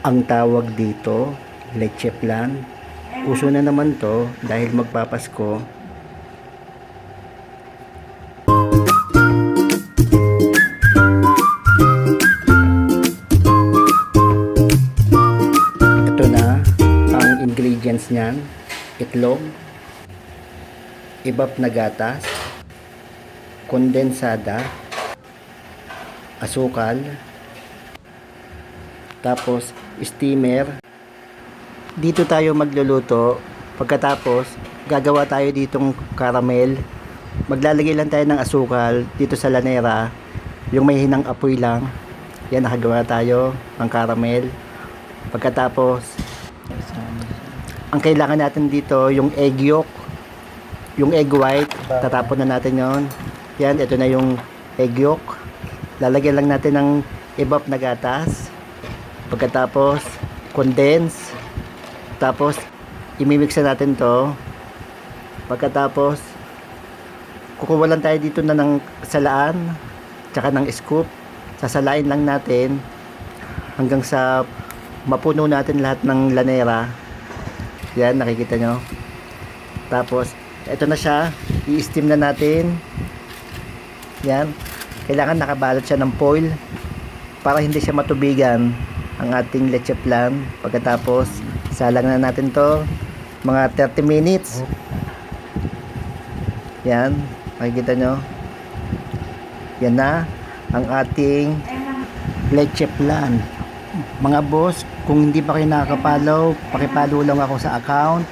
Ang tawag dito, leche flan. Uso na naman to dahil magpapasko. Ito na ang ingredients niyan. Itlog, ibap na gatas, kondensada, asukal, tapos steamer. Dito tayo magluluto. Pagkatapos gagawa tayo ditong caramel. Maglalagay lang tayo ng asukal dito sa lanera, yung may hinang apoy lang. Yan, nakagawa tayo ng caramel. Pagkatapos ang kailangan natin dito yung egg yolk, yung egg white. Tatapon na natin yon. Yan, ito na yung egg yolk. Lalagyan lang natin ng ibap na gatas. Pagkatapos condense. Tapos imimix natin to. Pagkatapos kukuha lang tayo dito na ng salaan tsaka ng scoop. Sasalain lang natin hanggang sa mapuno natin lahat ng lanera. Yan, nakikita nyo. Tapos ito na siya, i-steam na natin. Yan, kailangan nakabalot siya ng foil para hindi siya matubigan ang ating leche flan. Pagkatapos salang na natin to mga 30 minutes. Yan, makikita nyo. Yan na ang ating leche flan. Mga boss, kung hindi pa kayo nakaka-follow, paki-follow lang ako sa account